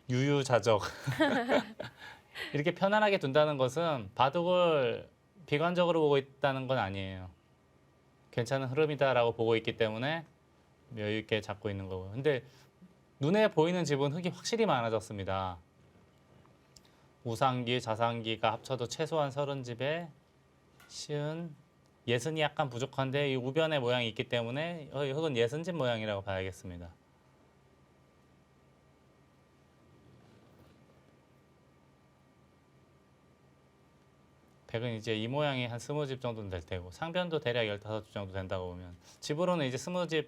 유유자적. 이렇게 편안하게 둔다는 것은 바둑을 비관적으로 보고 있다는 건 아니에요. 괜찮은 흐름이다라고 보고 있기 때문에 여유 있게 잡고 있는 거고요. 근데 눈에 보이는 집은 흙이 확실히 많아졌습니다. 우상기, 자상기가 합쳐도 최소한 30집에 시은, 예순이 약간 부족한데 이 우변의 모양이 있기 때문에 흙은 예순집 모양이라고 봐야겠습니다. 백은 이제 이 모양이 한 20집 정도는 될 테고 상변도 대략 15집 정도 된다고 보면 집으로는 이제 20집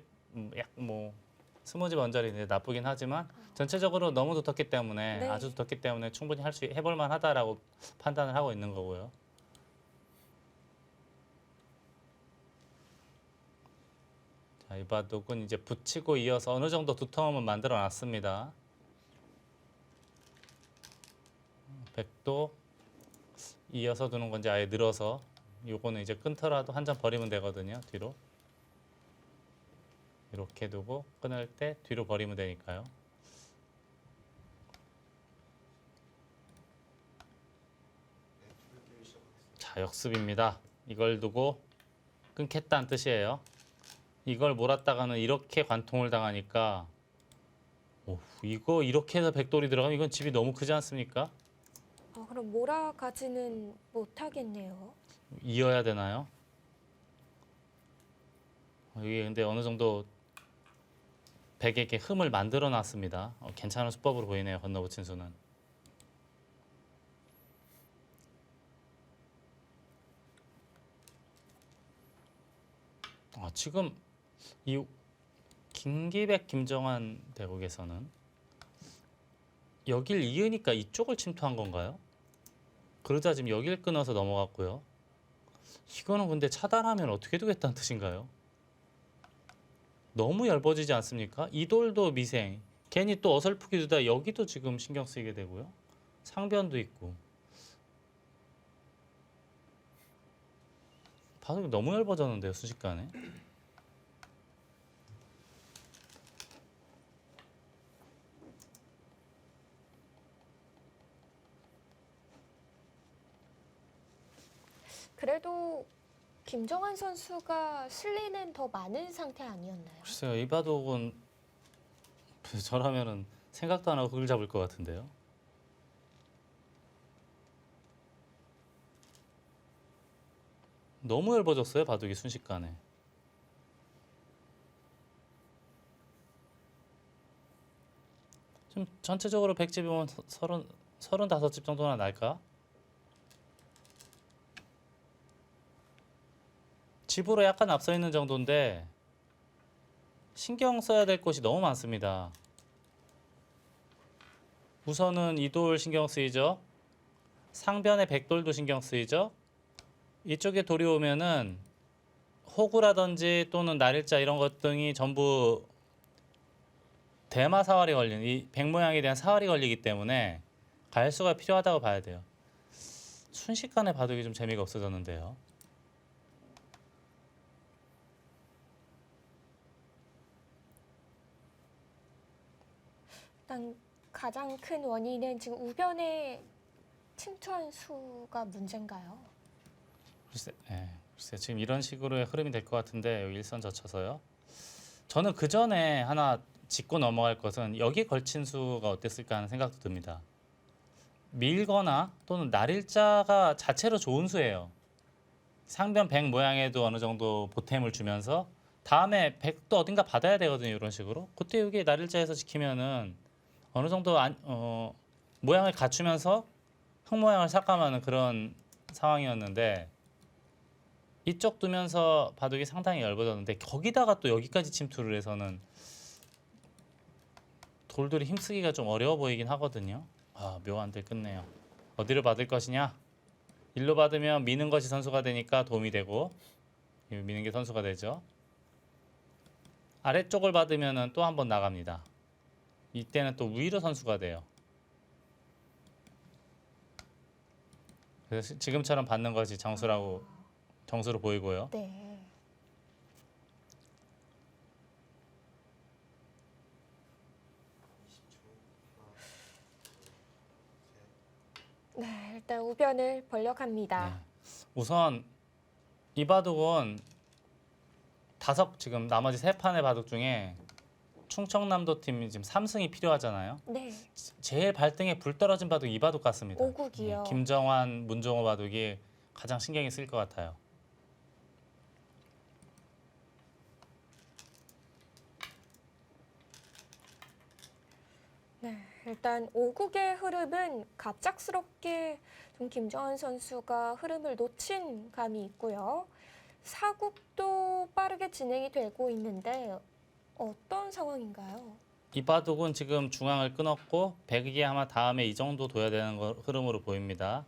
약 20집 언저리 이제 나쁘긴 하지만 전체적으로 너무 두텁기 때문에 네. 아주 두텁기 때문에 충분히 해볼 만하다라고 판단을 하고 있는 거고요. 자, 이 바둑은 이제 붙이고 이어서 어느 정도 두터움은 만들어 놨습니다. 백도 이어서 두는 건지 아예 늘어서 요거는 이제 끊더라도 한 점 버리면 되거든요. 뒤로 이렇게 두고 끊을 때 뒤로 버리면 되니까요. 자, 역습입니다. 이걸 두고 끊겠다는 뜻이에요. 이걸 몰았다가는 이렇게 관통을 당하니까 이거 이렇게 해서 백돌이 들어가면 이건 집이 너무 크지 않습니까? 그럼 몰아가지는 못하겠네요. 이어야 되나요? 이게 근데 어느 정도 백에 이렇게 흠을 만들어 놨습니다. 괜찮은 수법으로 보이네요. 건너붙인 수는. 지금 이 김기백, 김정한 대국에서는 여길 이으니까 이쪽을 침투한 건가요? 그러자 지금 여길 끊어서 넘어갔고요. 이거는 근데 차단하면 어떻게 되겠다는 뜻인가요? 너무 얇아지지 않습니까? 이 돌도 미생. 괜히 또 어설프게 두다 여기도 지금 신경 쓰이게 되고요. 상변도 있고. 바둑이 너무 얇아졌는데요, 순식간에. 그래도 김정한 선수가 슬리는 더 많은 상태 아니었나요? 글쎄요, 이 바둑은 저라면은 생각도 안 하고 그걸 잡을 것 같은데요. 너무 얇아졌어요, 바둑이 순식간에. 좀 전체적으로 100집이면 35집 정도나 날까? 집으로 약간 앞서 있는 정도인데 신경 써야 될 곳이 너무 많습니다. 우선은 이돌 신경 쓰이죠. 상변의 백돌도 신경 쓰이죠. 이쪽에 돌이 오면은 호구라든지 또는 날일자 이런 것 등이 전부 대마 사활이 걸리는 이 백 모양에 대한 사활이 걸리기 때문에 갈수가 필요하다고 봐야 돼요. 순식간에 바둑이 좀 재미가 없어졌는데요. 일단 가장 큰 원인은 지금 우변에 침투한 수가 문제인가요? 글쎄 지금 이런 식으로의 흐름이 될 것 같은데 여기 일선 젖혀서요. 저는 그 전에 하나 짚고 넘어갈 것은 여기 걸친 수가 어땠을까 하는 생각도 듭니다. 밀거나 또는 날일자가 자체로 좋은 수예요. 상변 백 모양에도 어느 정도 보탬을 주면서 다음에 백도 어딘가 받아야 되거든요. 이런 식으로. 그때 여기 날일자에서 지키면은 어느 정도 모양을 갖추면서 흙 모양을 삭감하는 그런 상황이었는데 이쪽 두면서 바둑이 상당히 얇아졌는데 거기다가 또 여기까지 침투를 해서는 돌돌이 힘쓰기가 좀 어려워 보이긴 하거든요. 묘한 데 끝내요. 어디를 받을 것이냐? 일로 받으면 미는 것이 선수가 되니까 도움이 되고 미는 게 선수가 되죠. 아래쪽을 받으면 또 한 번 나갑니다. 이때는 또 위로 선수가 돼요. 그래서 지금처럼 받는 것이 정수로 보이고요. 네. 일단 우변을 벌려갑니다. 네. 우선 이 바둑은 지금 나머지 세 판의 바둑 중에 충청남도 팀이 지금 3승이 필요하잖아요. 네. 제일 발등에 불 떨어진 바둑 이 바둑 같습니다. 오국이요. 김정환, 문종호 바둑이 가장 신경이 쓸 것 같아요. 네, 일단 오국의 흐름은 갑작스럽게 좀 김정한 선수가 흐름을 놓친 감이 있고요. 사국도 빠르게 진행이 되고 있는데 어떤 상황인가요? 이 바둑은 지금 중앙을 끊었고 백이 아마 다음에 이 정도 둬야 되는 흐름으로 보입니다.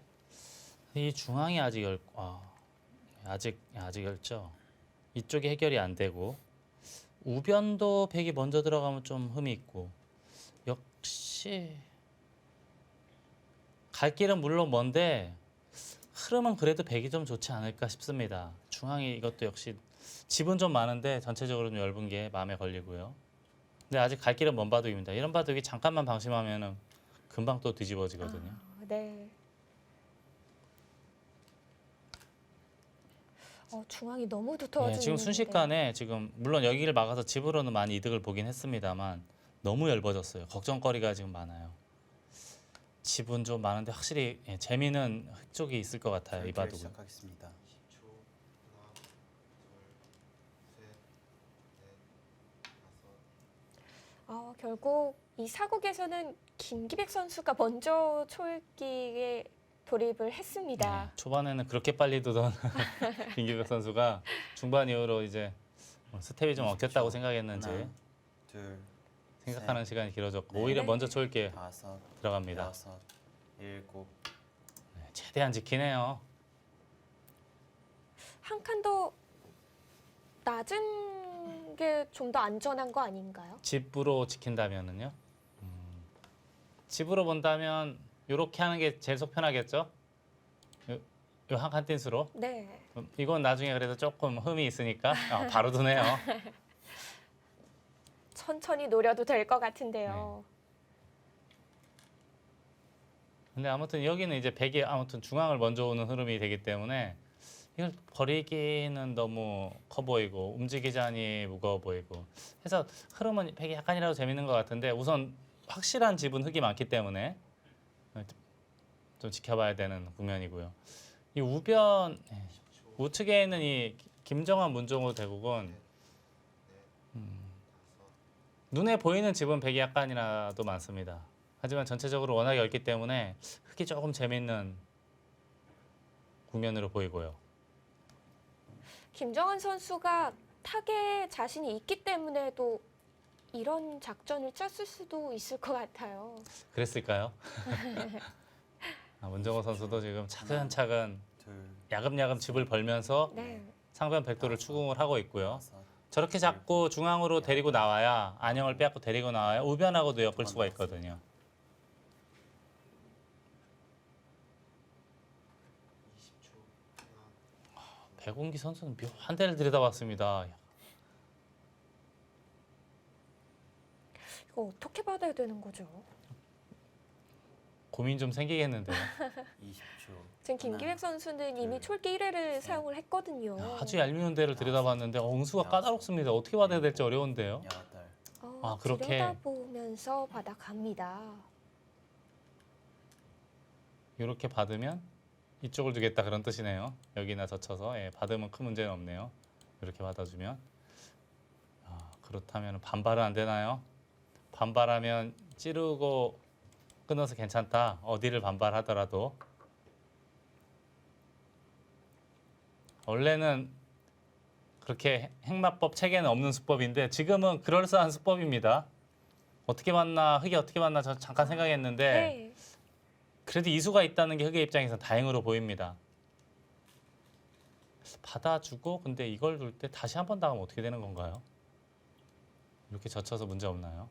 이 중앙이 아직 얇죠. 이쪽이 해결이 안 되고 우변도 백이 먼저 들어가면 좀 흠이 있고 역시 갈 길은 물론 먼데 흐름은 그래도 백이 좀 좋지 않을까 싶습니다. 중앙이 이것도 역시 집은 좀 많은데 전체적으로 좀 얇은 게 마음에 걸리고요. 근데 아직 갈 길은 먼 바둑입니다. 이런 바둑이 잠깐만 방심하면은 금방 또 뒤집어지거든요. 네. 중앙이 너무 두터워지는 네, 지금 순식간에 지금 물론 여기를 막아서 집으로는 많이 이득을 보긴 했습니다만 너무 얇아졌어요. 걱정거리가 지금 많아요. 집은 좀 많은데 확실히 재미는 흙 쪽이 있을 것 같아요. 이 바둑은. 시작하겠습니다. 결국 이 사국에서는 김기백 선수가 먼저 초읽기에 돌입을 했습니다. 네, 초반에는 그렇게 빨리 두던 김기백 선수가 중반 이후로 이제 스텝이 좀 엉켰다고 생각했는지 하나, 둘, 생각하는 시간이 길어졌고 네. 오히려 먼저 초읽기에 다섯, 들어갑니다. 여섯, 일곱. 네, 최대한 지키네요. 한 칸 더 낮은 게 좀 더 안전한 거 아닌가요? 집으로 지킨다면은요. 집으로 본다면 이렇게 하는 게 제일 속 편하겠죠. 요 한 칸 띵수로. 네. 이건 나중에 그래도 조금 흠이 있으니까 바로 두네요. 천천히 노려도 될 것 같은데요. 근데 아무튼 여기는 이제 백이 아무튼 중앙을 먼저 오는 흐름이 되기 때문에 이걸 버리기는 너무 커 보이고 움직이자니 무거워 보이고 해서 흐름은 백이 약간이라도 재밌는 것 같은데 우선 확실한 집은 흙이 많기 때문에 좀 지켜봐야 되는 국면이고요. 이 우변 우측에 있는 이 김정환 문종호 대국은 눈에 보이는 집은 백이 약간이라도 많습니다. 하지만 전체적으로 워낙 얇기 때문에 흙이 조금 재밌는 국면으로 보이고요. 김정한 선수가 탁에 자신이 있기 때문에도 이런 작전을 짰을 수도 있을 것 같아요. 그랬을까요? 문정호 선수도 지금 차근차근 둘, 야금야금 집을 벌면서 네. 상변 백도를 추궁을 하고 있고요. 다섯. 저렇게 자꾸 중앙으로 데리고 나와야 안영을 빼앗고 데리고 나와야 우변하고도 엮을 수가 있거든요. 백운기 선수는 묘한 대를 들여다봤습니다. 이거 어떻게 받아야 되는 거죠? 고민 좀 생기겠는데요. 20초. 지금 김기백 선수는 이미 촐기 1회를 사용을 했거든요. 아주 얄미운 대를 들여다봤는데 응수가 까다롭습니다. 어떻게 받아야 될지 어려운데요. 여덟. 그렇게. 들여다보면서 받아갑니다. 이렇게 받으면 이쪽을 두겠다 그런 뜻이네요. 여기나 젖혀서 받으면 큰 문제는 없네요. 이렇게 받아주면 그렇다면 반발은 안 되나요? 반발하면 찌르고 끊어서 괜찮다. 어디를 반발하더라도 원래는 그렇게 행마법 체계는 없는 수법인데 지금은 그럴싸한 수법입니다. 어떻게 봤나 흙이 어떻게 봤나 저 잠깐 생각했는데 네. 그래도 이수가 있다는 게 흙의 입장에서 다행으로 보입니다. 받아주고 근데 이걸 둘 때 다시 한 번 당하면 어떻게 되는 건가요? 이렇게 젖혀서 문제 없나요?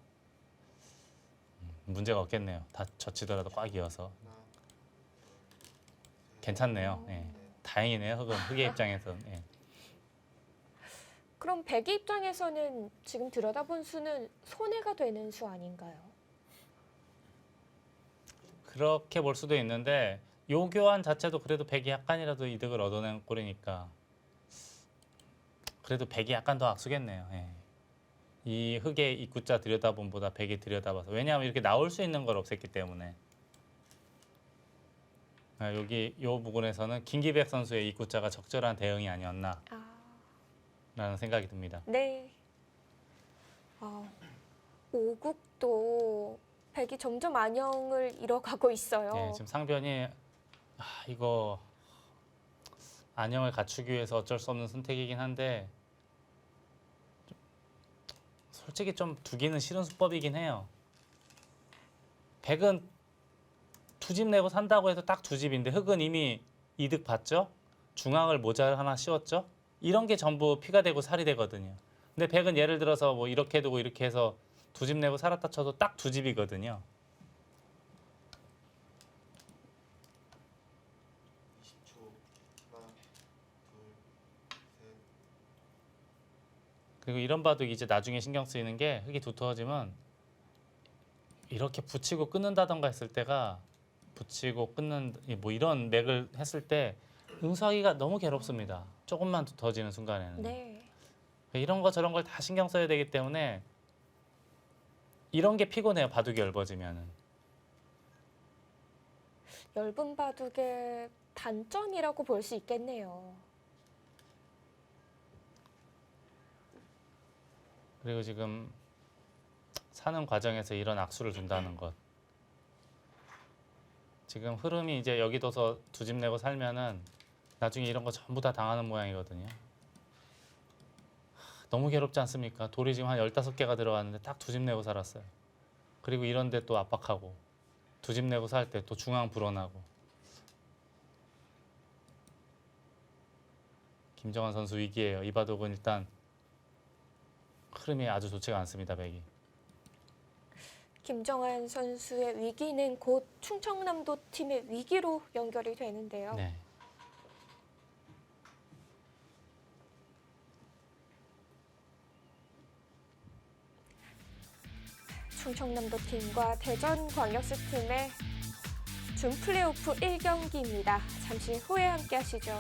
문제가 없겠네요. 다 젖히더라도 꽉 이어서 괜찮네요. 다행이네요. 흙의 입장에서는. 그럼 백이 입장에서는 지금 들여다본 수는 손해가 되는 수 아닌가요? 그렇게 볼 수도 있는데 요 교환 자체도 그래도 백이 약간이라도 이득을 얻어낸 꼴이니까 그래도 백이 약간 더 악수겠네요. 예. 이 흑의 입구자 들여다봄보다 백이 들여다봐서 왜냐하면 이렇게 나올 수 있는 걸 없앴기 때문에 여기 요 부분에서는 김기백 선수의 입구자가 적절한 대응이 아니었나라는 생각이 듭니다. 네. 오국도 백이 점점 안영을 잃어가고 있어요. 예, 지금 상변이 이거 안영을 갖추기 위해서 어쩔 수 없는 선택이긴 한데 솔직히 좀 두기는 싫은 수법이긴 해요. 백은 두 집 내고 산다고 해서 딱 두 집인데 흑은 이미 이득 봤죠? 중앙을 모자를 하나 씌웠죠? 이런 게 전부 피가 되고 살이 되거든요. 근데 백은 예를 들어서 뭐 이렇게 두고 이렇게 해서 두 집 내고 살았다 쳐도 딱 두 집이거든요. 20초. 하나, 둘, 셋. 그리고 이런 바둑이 이제 나중에 신경 쓰이는 게 흑이 두터워지면 이렇게 붙이고 끊는다던가 했을 때가 붙이고 끊는 뭐 이런 맥을 했을 때 응수하기가 너무 괴롭습니다. 조금만 두터워지는 순간에는. 네. 이런 거 저런 걸 다 신경 써야 되기 때문에 이런 게 피곤해요. 바둑이 얇아지면은. 엷은 바둑의 단점이라고 볼 수 있겠네요. 그리고 지금 사는 과정에서 이런 악수를 둔다는 것. 지금 흐름이 이제 여기 둬서 두 집 내고 살면은 나중에 이런 거 전부 다 당하는 모양이거든요. 너무 괴롭지 않습니까? 돌이 지금 한 15개가 들어갔는데 딱 두 집 내고 살았어요. 그리고 이런 데 또 압박하고 두 집 내고 살 때 또 중앙 불어나고. 김정환 선수 위기예요. 이 바둑은 일단 흐름이 아주 좋지가 않습니다. 백이. 김정환 선수의 위기는 곧 충청남도 팀의 위기로 연결이 되는데요. 네. 충청남도 팀과 대전광역시 팀의 준 플레이오프 1경기입니다. 잠시 후에 함께 하시죠.